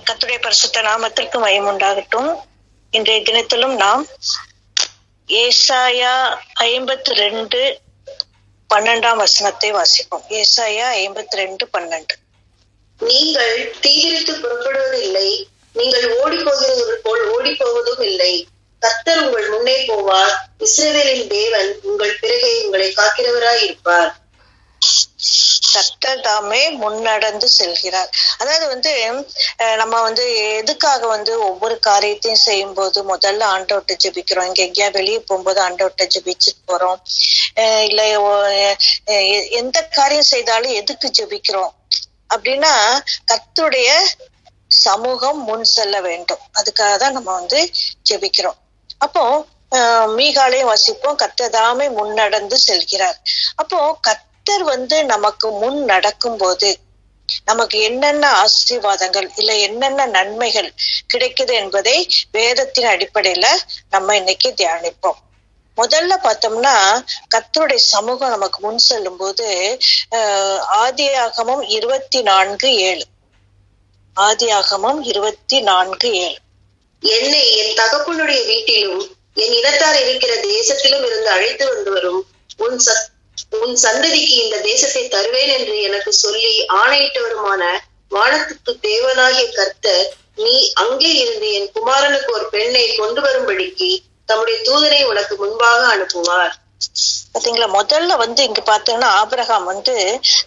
கர்த்தருடைய பரிசுத்த நாமத்திற்கு மகிமை உண்டாகட்டும். இன்றைய தினத்திலும் நாம் ஏசாயா 52:12 வாசிப்போம். ஏசாயா 52:12. நீங்கள் தீவிரித்து புறப்படுவதில்லை, நீங்கள் ஓடி போகிறது போல் ஓடி போவதும் இல்லை. கர்த்தர் உங்கள் முன்னே போவார், இஸ்ரவேலின் தேவன் உங்கள் பிறகே உங்களை காக்கிறவராய் இருப்பார். கர்த்தர் தாமே முன்னடந்து செல்கிறார். அதாவது நம்ம எதுக்காக ஒவ்வொரு காரியத்தையும் செய்யும் போது முதல்ல ஆண்டவர்ட்ட ஜெபிக்கிறோம். இங்க எங்கேயா வெளியே போகும்போது ஆண்டவர்ட்ட ஜெபிச்சுட்டு போறோம். இல்ல எந்த காரியம் செய்தாலும் எதுக்கு ஜெபிக்கிறோம் அப்படின்னா, கர்த்தருடைய சமூகம் முன் செல்ல வேண்டும். அதுக்காக தான் நம்ம ஜெபிக்கிறோம். அப்போ மீகாலையும் வாசிப்போம், கர்த்தர் தாமே முன்னடந்து செல்கிறார். அப்போ கர்த்தர் நமக்கு முன் நடக்கும் போது நமக்கு என்னென்ன ஆசீர்வாதங்கள் இல்ல என்னென்ன நன்மைகள் கிடைக்குது என்பதை வேதத்தின் அடிப்படையில நம்ம இன்னைக்கு தியானிப்போம். முதல்ல பார்த்தோம்னா, கர்த்தருடைய சமூகம் நமக்கு முன் செல்லும் போது ஆதியாகமம் 24:7. ஆதியாகமம் 24:7. என்னை என் தகப்பனுடைய வீட்டிலும் என் இனத்தார் இருக்கிற தேசத்திலும் இருந்து அழைத்து வந்து வரும் உன் சந்ததிக்கு இந்த தேசத்தை தருவேன் என்று எனக்கு சொல்லி ஆணையிட்டவருமான வானத்துக்கு தேவனாகிய கர்த்தர், நீ அங்கே இருந்து என் குமாரனுக்கு ஒரு பெண்ணை கொண்டு வரும்படிக்கு தம்முடைய தூதனை உனக்கு முன்பாக அனுப்புவார். பாத்தீங்களா, முதல்ல இங்க பாத்தீங்கன்னா ஆபிரகாம்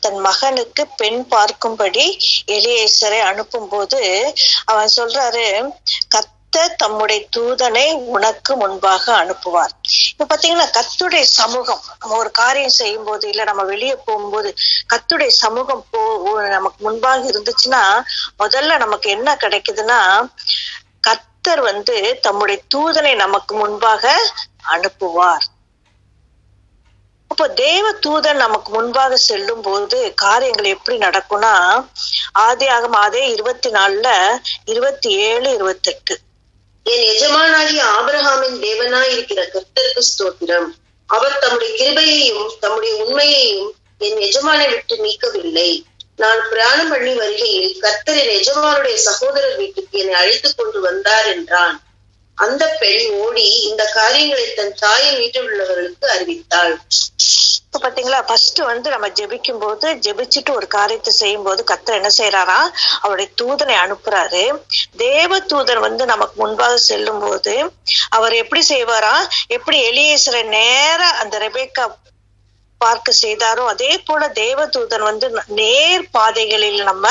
தன் மகனுக்கு பெண் பார்க்கும்படி எலியேசரை அனுப்பும் போது அவன் சொல்றாரு, கர்த்தர் தம்முடைய தூதனை உனக்கு முன்பாக அனுப்புவார். இப்ப பாத்தீங்கன்னா கர்த்தருடைய சமூகம் நம்ம ஒரு காரியம் செய்யும் போது இல்ல நம்ம வெளியே போகும்போது கர்த்தருடைய சமூகம் நமக்கு முன்பாக இருந்துச்சுன்னா முதல்ல நமக்கு என்ன கிடைக்குதுன்னா, கர்த்தர் தம்முடைய தூதனை நமக்கு முன்பாக அனுப்புவார். அப்போ தேவ தூதன் நமக்கு முன்பாக செல்லும் போது காரியங்கள் எப்படி நடக்கும்னா, ஆதியாகமம் 24:27-28. என் எஜமானாகிய ஆபிரகாமின் தேவனாய் இருக்கிற கர்த்தருக்கு ஸ்தோத்திரம். அவர் தம்முடைய கிருபையையும் தம்முடைய உண்மையையும் என் எஜமானை விட்டு நீக்கவில்லை. நான் பிரயாணம் பண்ணி வருகையில் கர்த்தர் என் எஜமானுடைய சகோதரர் வீட்டுக்கு என்னை அழைத்து கொண்டு வந்தார் என்றான். அந்த பெண் ஓடி இந்த காரியங்களை தன் தாயின் வீட்டில் உள்ளவர்களுக்கு அறிவித்தாள். இப்ப பாத்தீங்களா, ஃபர்ஸ்ட் நம்ம ஜெபிக்கும் போது ஜெபிச்சுட்டு ஒரு காரியத்தை செய்யும் போது கர்த்தர் என்ன செய்யறாரா, அவருடைய தூதனை அனுப்புறாரு. தேவ தூதன் நமக்கு முன்பாக செல்லும் போது அவர் எப்படி செய்வாரா, எப்படி எலியேசரை நேர அந்த ரெபேக்கா பார்க்க செய்தாரோ அதே போல தேவ தூதன் நேர் பாதைகளில் நம்ம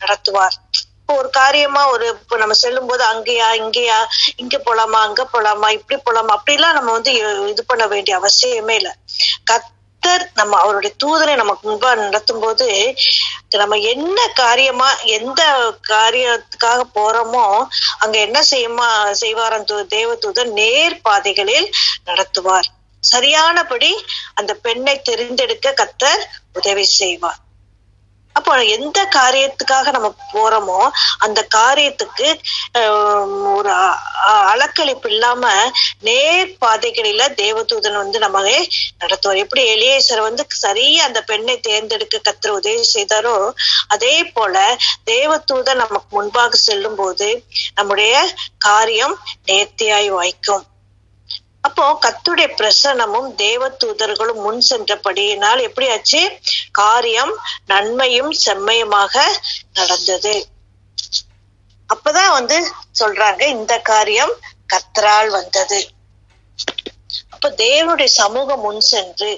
நடத்துவார். இப்போ ஒரு காரியமா இப்ப நம்ம செல்லும் போது அங்கேயா இங்கேயா, இங்க போலாமா அங்க போலாமா இப்படி போலாமா அப்படிலாம் நம்ம இது பண்ண வேண்டிய அவசியமே இல்லை. கர்த்தர் நம்ம அவருடைய தூதனை நமக்கு முன்பா நடத்தும் போது நம்ம என்ன காரியமா எந்த காரியத்துக்காக போறோமோ அங்க என்ன செய்வார் தேவ தூதன் நேர் பாதைகளில் நடத்துவார். சரியானபடி அந்த பெண்ணை தெரிந்தெடுக்க கர்த்தர் உதவி செய்வார். அப்போ எந்த காரியத்துக்காக நம்ம போறோமோ அந்த காரியத்துக்கு ஒரு அலக்களிப்பு இல்லாம நேர் பாதைகளில தேவதூதன் நம்ம நடத்துவார். எப்படி எலியேசர் சரியா அந்த பெண்ணை தேர்ந்தெடுக்க கர்த்தர் உதவி செய்தாரோ அதே போல தேவதூதன் நமக்கு முன்பாக செல்லும் போது நம்முடைய காரியம் நேர்த்தியாய் வாய்க்கும். அப்போ கர்த்தருடைய பிரசன்னமும் தேவ தூதர்களும் முன் சென்றபடியினால் எப்படி ஆச்சு, காரியம் நன்மையும் செம்மையுமாக நடந்தது. அப்பதான் சொல்றாங்க, இந்த காரியம் கர்த்தரால் வந்தது. அப்ப தேவனுடைய சமூகம் முன் சென்று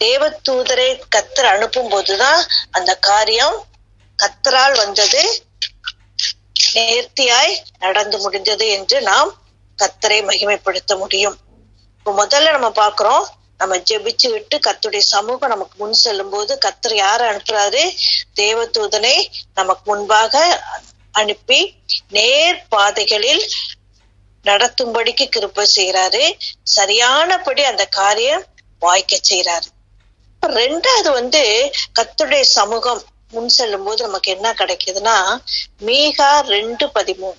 தேவ தூதரை கர்த்தர் அனுப்பும் போதுதான் அந்த காரியம் கர்த்தரால் வந்தது, நேர்த்தியாய் நடந்து முடிந்தது என்று நாம் கர்த்தரை மகிமைப்படுத்த முடியும். இப்போ முதல்ல நம்ம பாக்குறோம், நம்ம ஜெபிச்சு விட்டு கர்த்தருடைய சமூகம் நமக்கு முன் செல்லும் போது கர்த்தர் யாரை அனுப்புறாரு, தேவ தூதனை நமக்கு முன்பாக அனுப்பி நேர் பாதைகளில் நடத்தும்படிக்கு கிருபை செய்யறாரு. சரியானபடி அந்த காரியம் வாய்க்க செய்யறாரு. ரெண்டாவது கர்த்தருடைய சமூகம் முன் செல்லும் போது நமக்கு என்ன கிடைக்குதுன்னா, மீகா 2:13.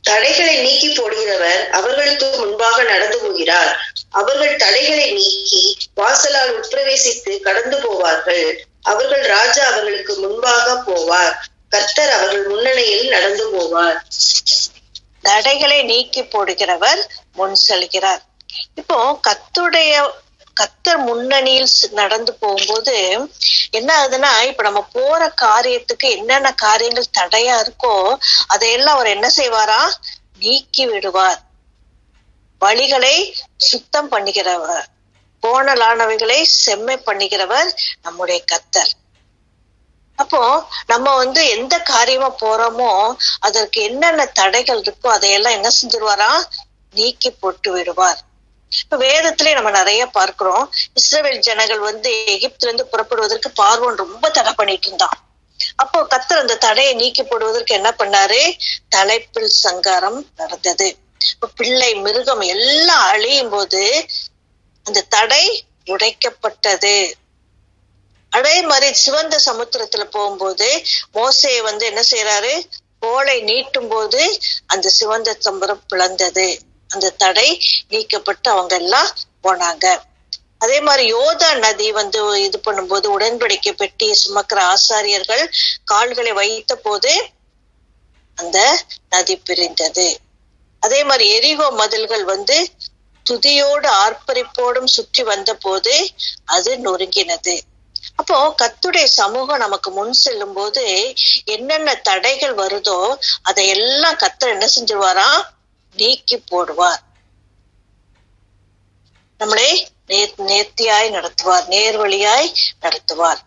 தடைகளை நீக்கி போடுகிறவர் அவர்களுக்கு முன்பாக நடந்து போகிறார். அவர்கள் தடைகளை நீக்கி வாசலால் உட்பிரவேசித்து கடந்து போவார்கள். அவர்கள் ராஜா அவர்களுக்கு முன்பாக போவார். கர்த்தர் அவர்கள் முன்னணியில் நடந்து போவார். தடைகளை நீக்கி போடுகிறவர் முன் செல்கிறார். இப்போ கர்த்தர் முன்னணியில் நடந்து போகும்போது என்ன ஆகுதுன்னா, இப்ப நம்ம போற காரியத்துக்கு என்னென்ன காரியங்கள் தடையா இருக்கோ அதையெல்லாம் அவர் என்ன செய்வாரா, நீக்கி விடுவார். வழிகளை சுத்தம் பண்ணுகிறவர், கோணலானவைகளை செம்மை பண்ணுகிறவர் நம்முடைய கர்த்தர். அப்போ நம்ம எந்த காரியமா போறோமோ அதற்கு என்னென்ன தடைகள் இருக்கோ அதையெல்லாம் என்ன செஞ்சிருவாரா, நீக்கி போட்டு விடுவார். இப்ப வேதத்திலே நம்ம நிறைய பார்க்கிறோம். இஸ்ரவேல் ஜனங்கள் எகிப்துல இருந்து புறப்படுவதற்கு பார்வோன் ரொம்ப தடை பண்ணிட்டு இருந்தான். அப்போ கர்த்தர் அந்த தடையை நீக்கி போடுவதற்கு என்ன பண்ணாரு, தலைப்பில் சங்காரம் நடந்தது. இப்ப பிள்ளை மிருகம் எல்லாம் அழியும் போது அந்த தடை உடைக்கப்பட்டது. அதே மாதிரி சிவந்த சமுத்திரத்துல போகும்போது மோசே என்ன செய்யறாரு, கோலை நீட்டும் போது அந்த சிவந்த சமுத்திரம் பிளந்தது. அந்த தடை நீக்கப்பட்டு அவங்க எல்லாம் போனாங்க. அதே மாதிரி யோதா நதி இது பண்ணும்போது உடன்படிக்கை பெட்டியை சுமக்கிற ஆசாரியர்கள் கால்களை வைத்த போது அந்த நதி பிரிந்தது. அதே மாதிரி எரிகோ மதில்கள் துதியோடு ஆர்ப்பரிப்போடும் சுற்றி வந்த போது அது நொறுங்கினது. அப்போ கர்த்தருடைய சமூகம் நமக்கு முன் செல்லும் போது என்னென்ன தடைகள் வருதோ அதையெல்லாம் கர்த்தர் என்ன செஞ்சிருவாரா, நீக்கி போடுவார். நம்மளை நேர்த்தியாய் நடத்துவார், நேர்வழியாய் நடத்துவார்.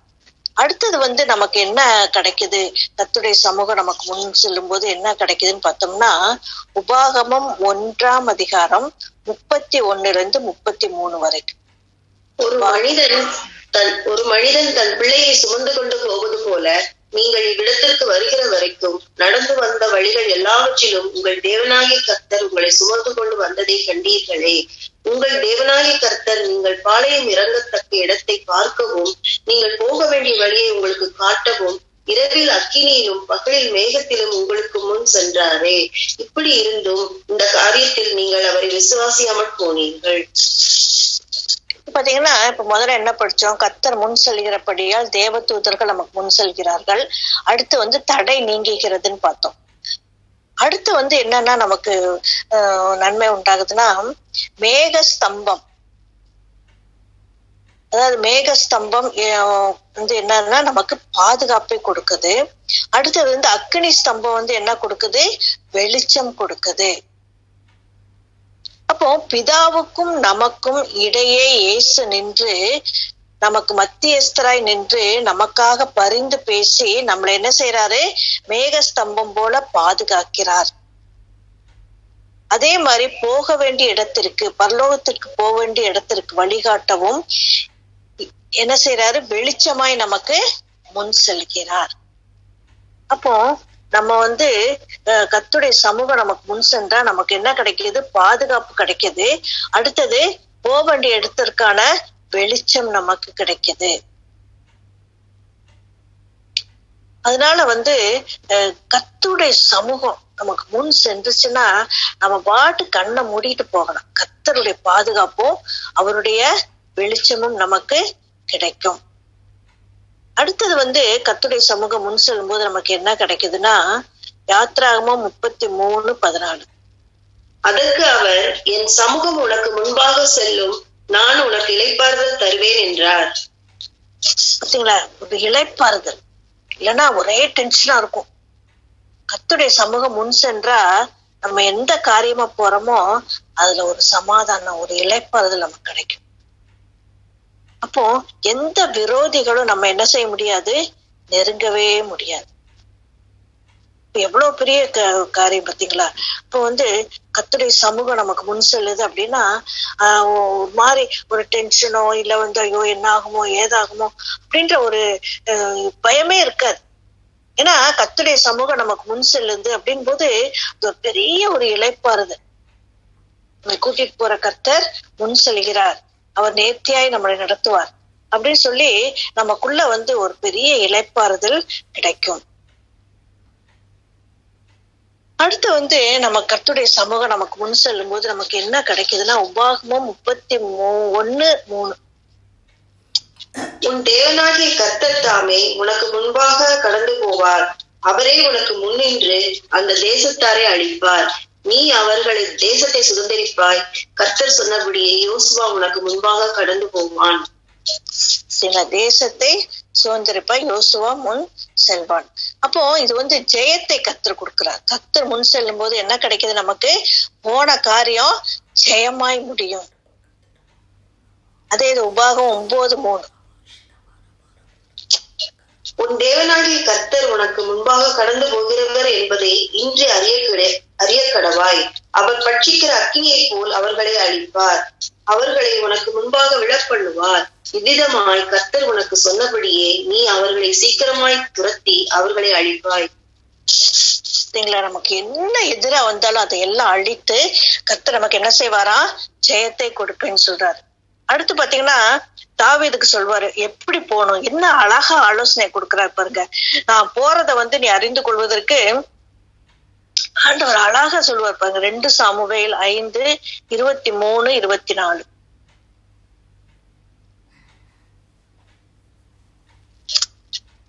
அடுத்தது நமக்கு என்ன கிடைக்குது, கர்த்தருடைய சமூகம் நமக்கு முன் செல்லும் போது என்ன கிடைக்குதுன்னு பார்த்தோம்னா, உபாகமம் 1ஆம் அதிகாரம் 31-33 வரைக்கும். ஒரு மனிதன் தன் பிள்ளையை சுமந்து கொண்டு போவது போல நீங்கள் இவ்விடத்திற்கு வருகிற வரைக்கும் நடந்து வந்த வழிகள் எல்லாவற்றிலும் உங்கள் தேவனாகிய கர்த்தர் உங்களை சுமந்து கொண்டு வந்ததை கண்டீர்களே. உங்கள் தேவனாகிய கர்த்தர் நீங்கள் பாளையம் இறங்கத்தக்க இடத்தை பார்க்கவும் நீங்கள் போக வேண்டிய வழியை உங்களுக்கு காட்டவும் இரவில் அக்கினியிலும் பகலில் மேகத்திலும் உங்களுக்கு முன் சென்றாரே. இப்படி இருந்தும் இந்த காரியத்தில் நீங்கள் அவரை விசுவாசியாமல் போனீர்கள். பாத்தீங்கன்னா, இப்ப முதல்ல என்ன படிச்சோம், கர்த்தர் முன் செல்கிறபடியால் தேவ தூதர்கள் நமக்கு முன் செல்கிறார்கள். அடுத்து தடை நீங்குகிறதுன்னு பார்த்தோம். அடுத்து என்னன்னா நமக்கு நன்மை உண்டாகுதுன்னா, மேகஸ்தம்பம். அதாவது மேகஸ்தம்பம் என்னன்னா நமக்கு பாதுகாப்பை கொடுக்குது. அடுத்தது அக்கினி ஸ்தம்பம் என்ன கொடுக்குது, வெளிச்சம் கொடுக்குது. அப்போ பிதாவுக்கும் நமக்கும் இடையே இயேசு நின்று நமக்கு மத்தியஸ்தராய் நின்று நமக்காக பரிந்து பேசி நம்மளை என்ன செய்யறாரு, மேகஸ்தம்பம் போல பாதுகாக்கிறார். அதே மாதிரி போக வேண்டிய இடத்திற்கு, பரலோகத்திற்கு போக வேண்டிய இடத்திற்கு வழிகாட்டவும் என்ன செய்யறாரு, வெளிச்சமாய் நமக்கு முன் செல்கிறார். அப்போ நம்ம கர்த்தருடைய சமூகம் நமக்கு முன் சென்றா நமக்கு என்ன கிடைக்குது, பாதுகாப்பு கிடைக்குது. அடுத்தது போக வேண்டிய இடத்திற்கான வெளிச்சம் நமக்கு கிடைக்குது. அதனால கர்த்தருடைய சமூகம் நமக்கு முன் சென்றுச்சுன்னா நம்ம பாட்டு கண்ணை மூடிட்டு போகலாம். கர்த்தருடைய பாதுகாப்பும் அவருடைய வெளிச்சமும் நமக்கு கிடைக்கும். அடுத்தது கர்த்தருடைய சமூகம் முன் செல்லும் போது நமக்கு என்ன கிடைக்குதுன்னா, யாத்ராகமம் 33:14. அதற்கு அவர், என் சமூகம் உனக்கு முன்பாக செல்லும், நான் உனக்கு இளைப்பாறுதல் தருவேன் என்றார். பாத்தீங்களா, ஒரு இளைப்பாறுதல் இல்லைன்னா ஒரே டென்ஷனா இருக்கும். கர்த்தருடைய சமூகம் முன் சென்றா நம்ம எந்த காரியமா போறோமோ அதுல ஒரு சமாதானம், ஒரு இளைப்பாறுதல் நமக்கு கிடைக்கும். அப்போ எந்த விரோதிகளும் நம்ம என்ன செய்ய முடியாது, நெருங்கவே முடியாது. எவ்வளவு பெரிய காரியம் பார்த்தீங்களா. இப்போ கர்த்தருடைய சமூகம் நமக்கு முன் செல்லுது அப்படின்னா ஒரு மாதிரி ஒரு டென்ஷனோ இல்ல ஐயோ என்ன ஆகுமோ ஏதாகுமோ அப்படின்ற ஒரு பயமே இருக்காது. ஏன்னா கர்த்தருடைய சமூகம் நமக்கு முன் செல்லுது அப்படின் போது ஒரு பெரிய ஒரு இளைப்பாறுது. கூட்டிட்டு போற கர்த்தர் முன் செல்கிறார், அவர் நேர்த்தியாய் நம்மளை நடத்துவார் அப்படின்னு சொல்லி நமக்குள்ள ஒரு பெரிய இளைப்பாறுதல் கிடைக்கும். அடுத்து நம்ம கர்த்தருடைய சமூகம் நமக்கு முன் செல்லும் போது நமக்கு என்ன கிடைக்குதுன்னா, உபாகமம் 31:3. உன் தேவனாகிய கர்த்தர் தாமே உனக்கு முன்பாக கடந்து போவார். அவரே உனக்கு முன்னின்று அந்த தேசத்தாரை அழிப்பார். நீ அவர்களை தேசத்தை சுதந்திரிப்பாய். கர்த்தர் சொன்னபடியே யோசுவா உனக்கு முன்பாக கடந்து போவான். சில தேசத்தை சுதந்திரிப்பாய், யோசுவா முன் செல்வான். அப்போ இது வந்து ஜெயத்தை கர்த்தர் கொடுக்கிறார். கர்த்தர் முன் செல்லும் போது என்ன கிடைக்குது? நமக்கு போன காரியம் ஜெயமாய் முடியும். அதே இது உபாகம் 9:3. உன் தேவனாகிய கர்த்தர் உனக்கு முன்பாக கடந்து போகிறவர் என்பதை இன்று அறிய கடவாய். அவர் பட்சிக்கிற அக்கினியை போல் அவர்களை அழிப்பார். அவர்களை உனக்கு முன்பாக விழப்பண்ணுவார். இவ்விதமாய் கர்த்தர் உனக்கு சொன்னபடியே நீ அவர்களை சீக்கிரமாய் துரத்தி அவர்களை அழிப்பாய். நமக்கு என்ன எதிரா வந்தாலும் அதை எல்லாம் அழித்து கர்த்தர் நமக்கு என்ன செய்வாரா? ஜெயத்தை கொடுப்பேன்னு சொல்றாரு. அடுத்து பாத்தீங்கன்னா தாவீதுக்கு சொல்வாரு எப்படி போகணும். என்ன அழகா ஆலோசனை கொடுக்கிறார் பாருங்க. நான் போறத வந்து நீ அறிந்து கொள்வதற்கு ஆண்டவர் அழகா சொல்லுவார் பாருங்க. 2 சாமுவேல் 5:23-24.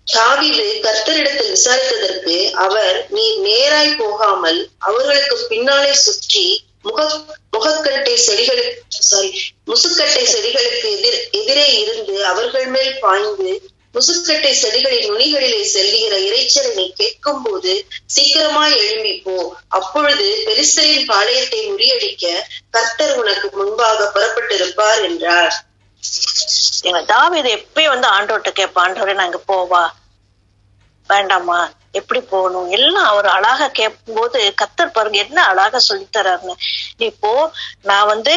தாவீது கர்த்தரிடத்தில் விசாரித்ததற்கு அவர், நீ நேராய் போகாமல் அவர்களுக்கு பின்னாலே சுற்றி முசுக்கட்டை செடிகளுக்கு எதிரே இருந்து அவர்கள் மேல் பாய்ந்து முசுக்கட்டை செடிகளின் நுனிகளிலே செல்லுகிற இறைச்சலை நீ கேட்கும் போது சீக்கிரமாய் எழும்பி போ. அப்பொழுது பெலிஸ்தரின் பாளையத்தை முறியடிக்க கர்த்தர் உனக்கு முன்பாக புறப்பட்டிருப்பார் என்றார். தாவீது எப்பயும் வந்து ஆண்டவர்கிட்ட கேட்பா, ஆண்டவரே நாங்க போவா வேண்டாமா, எப்படி போகணும் எல்லாம் அவர் அழகா கேட்கும் போது கர்த்தர் பாருங்க என்ன அழகா சொல்லித்தராருன்னு. நீ போ, நான் வந்து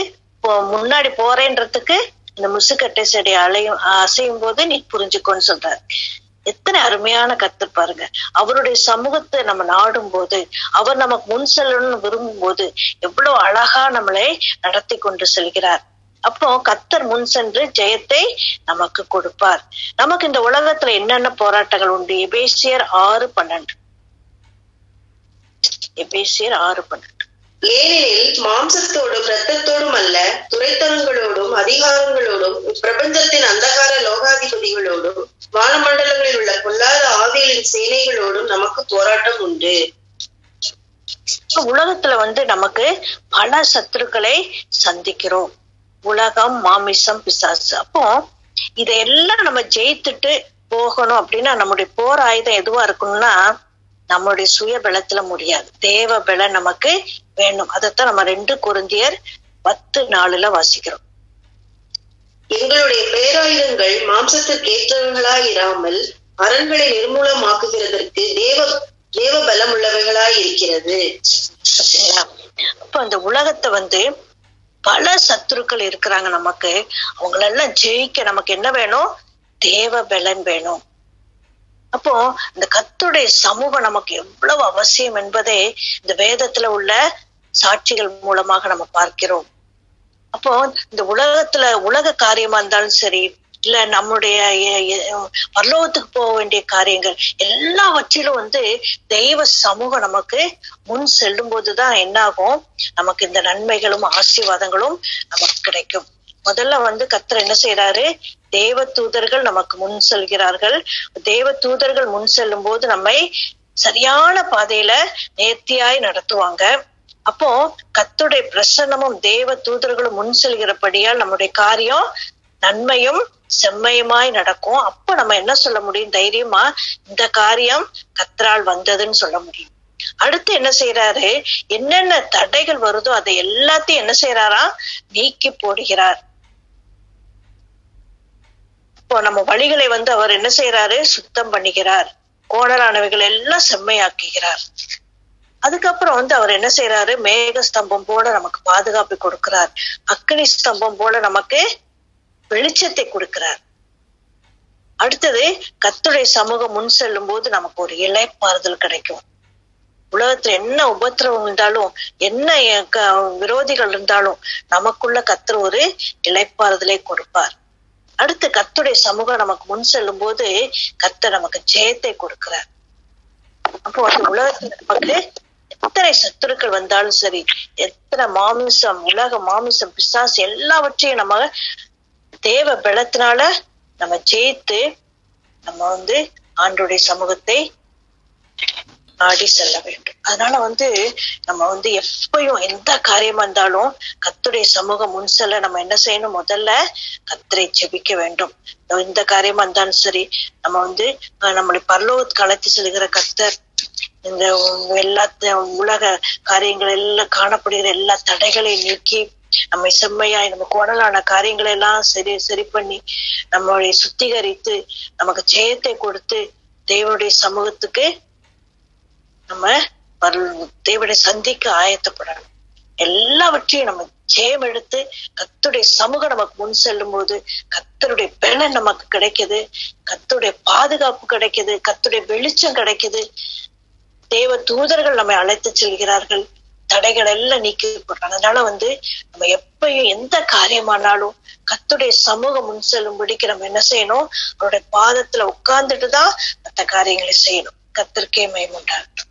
முன்னாடி போறேன்றதுக்கு இந்த முசுக்கட்டை செடி அசையும் போது நீ புரிஞ்சுக்கோன்னு சொல்றாரு. எத்தனை அருமையான கர்த்தர் பாருங்க. அவருடைய சமூகத்தை நம்ம நாடும் போது, அவர் நமக்கு முன் செல்லணும்னு விரும்பும் போது எவ்வளவு அழகா நம்மளை நடத்தி கொண்டு செல்கிறார். அப்போ கர்த்தர் முன் சென்று ஜெயத்தை நமக்கு கொடுப்பார். நமக்கு இந்த உலகத்துல என்னென்ன போராட்டங்கள் உண்டு? எபேசியர் 6:12. எபேசியர் 6:12. ஏனெனில் மாம்சத்தோடும் இரத்தத்தோடும் அல்ல, துரைத்தனங்களோடும் அதிகாரங்களோடும் பிரபஞ்சத்தின் அந்தகார லோகாதிபதிகளோடும் வானமண்டலங்களில் உள்ள பொல்லாத ஆவிகளின் சேனைகளோடும் நமக்கு போராட்டம் உண்டு. உலகத்துல வந்து நமக்கு பல சத்துருக்களை சந்திக்கிறோம். உலகம், மாமிசம், பிசாசு. அப்போ இதையெல்லாம் நம்ம ஜெயித்துட்டு போகணும் அப்படின்னா நம்முடைய போர் ஆயுதம் எதுவா இருக்கணும்னா நம்மளுடைய சுய பலத்துல முடியாது. தேவ பலம் நமக்கு வேணும். அதைத்தான் நம்ம 2 கொரிந்தியர் 10:4 வாசிக்கிறோம். எங்களுடைய பேராயுதங்கள் மாம்சத்திற்கு ஏற்றவர்களாய் இராமல் அரண்களை நிர்மூலமாக்குகிறதற்கு தேவ பலம் உள்ளவைகளாய் இருக்கிறது. அப்ப அந்த உலகத்தை வந்து பல சத்துருக்கள் இருக்கிறாங்க நமக்கு. அவங்களெல்லாம் ஜெயிக்க நமக்கு என்ன வேணும்? தேவ பலன் வேணும். அப்போ இந்த கர்த்தருடைய சமூகம் நமக்கு எவ்வளவு அவசியம் என்பதை இந்த வேதத்துல உள்ள சாட்சிகள் மூலமாக நம்ம பார்க்கிறோம். அப்போ இந்த உலக காரியமா இருந்தாலும் சரி, இல்ல நம்முடைய பரலோகத்துக்கு போக வேண்டிய காரியங்கள் எல்லாவற்றிலும் வந்து தெய்வ சமூகம் நமக்கு முன் செல்லும் போதுதான் என்ன ஆகும்? நமக்கு இந்த நன்மைகளும் ஆசீர்வாதங்களும் நமக்கு கிடைக்கும். முதல்ல வந்து கர்த்தர் என்ன செய்யறாரு? தேவ தூதர்கள் நமக்கு முன் செல்கிறார்கள். தேவ தூதர்கள் முன் செல்லும் போது நம்மை சரியான பாதையில நேர்த்தியாய் நடத்துவாங்க. அப்போ கர்த்தருடைய பிரசன்னமும் தேவ தூதர்களும் முன் செல்கிறபடியால் நம்முடைய காரியம் நன்மையும் செம்மையுமாய் நடக்கும். அப்ப நம்ம என்ன சொல்ல முடியும்? தைரியமா இந்த காரியம் கர்த்தரால் வந்ததுன்னு சொல்ல முடியும். அடுத்து என்ன செய்யறாரு? என்னென்ன தடைகள் வருதோ அதை எல்லாத்தையும் என்ன செய்யறாரா? நீக்கி போடுகிறார். இப்போ நம்ம வழிகளை வந்து அவர் என்ன செய்யறாரு? சுத்தம் பண்ணுகிறார். கோணலானவைகள் எல்லாம் செம்மையாக்குகிறார். அதுக்கப்புறம் வந்து அவர் என்ன செய்யறாரு? மேக ஸ்தம்பம் போல நமக்கு பாதுகாப்பு கொடுக்கிறார். அக்னி ஸ்தம்பம் போல நமக்கு வெளிச்சத்தை கொடுக்கிறார். அடுத்தது கர்த்தருடைய சமூகம் முன் செல்லும் போது நமக்கு ஒரு இளைப்பாறுதல் கிடைக்கும். உலகத்துல என்ன உபத்திரவம் இருந்தாலும், என்ன விரோதிகள் இருந்தாலும் நமக்குள்ள கர்த்தர் ஒரு இளைப்பாறுதலை கொடுப்பார். அடுத்து கர்த்தருடைய சமூகம் நமக்கு முன் செல்லும் போது கர்த்தர் நமக்கு ஜெயத்தை கொடுக்கிறார். அப்போ அந்த உலகத்துல நமக்கு எத்தனை சத்துருக்கள் வந்தாலும் சரி, எத்தனை மாமிசம், உலக மாமிசம், பிசாசு எல்லாவற்றையும் நம்ம தேவ பலத்தினால நம்ம ஜெயித்து நம்ம வந்து ஆண்டவருடைய சமூகத்தை நாடி செல்ல வேண்டும். அதனால நம்ம எப்பயும் எந்த காரியமா இருந்தாலும் கர்த்தருடைய சமூகம் முன் செல்ல நம்ம என்ன செய்யணும்? முதல்ல கர்த்தரை ஜெபிக்க வேண்டும். எந்த காரியமா இருந்தாலும் சரி, நம்ம நம்மளை பரலோகத்துக்கு அழைத்து செல்கிற கர்த்தர் இந்த எல்லா உலக காரியங்கள் எல்லாம் காணப்படுகிற எல்லா தடைகளையும் நீக்கி நம்மை செம்மையாய் நம்ம கோணலான காரியங்களை எல்லாம் சரி பண்ணி நம்மளுடைய சுத்திகரித்து நமக்கு ஜெயத்தை கொடுத்து தேவனுடைய சமூகத்துக்கு நம்ம தேவனுடைய சந்திக்க ஆயத்தப்படணும். எல்லாவற்றையும் நம்ம ஜெயம் எடுத்து கர்த்தருடைய சமூகம் நமக்கு முன் செல்லும் போது கர்த்தருடைய பலன் நமக்கு கிடைக்குது, கர்த்தருடைய பாதுகாப்பு கிடைக்குது, கர்த்தருடைய வெளிச்சம் கிடைக்குது. தேவ தூதர்கள் நம்மை அழைத்து செல்கிறார்கள், தடைகள் எல்லாம் நீக்கப்படுறாங்க. அதனால நம்ம எப்பயும் எந்த காரியமானாலும் கர்த்தருடைய சமூகம் முன் செல்லும்படிக்கு நம்ம என்ன செய்யணும்? அவருடைய பாதத்துல உட்கார்ந்துட்டுதான் மற்ற காரியங்களை செய்யணும். கர்த்தருக்கே மகிமை உண்டாகட்டும்.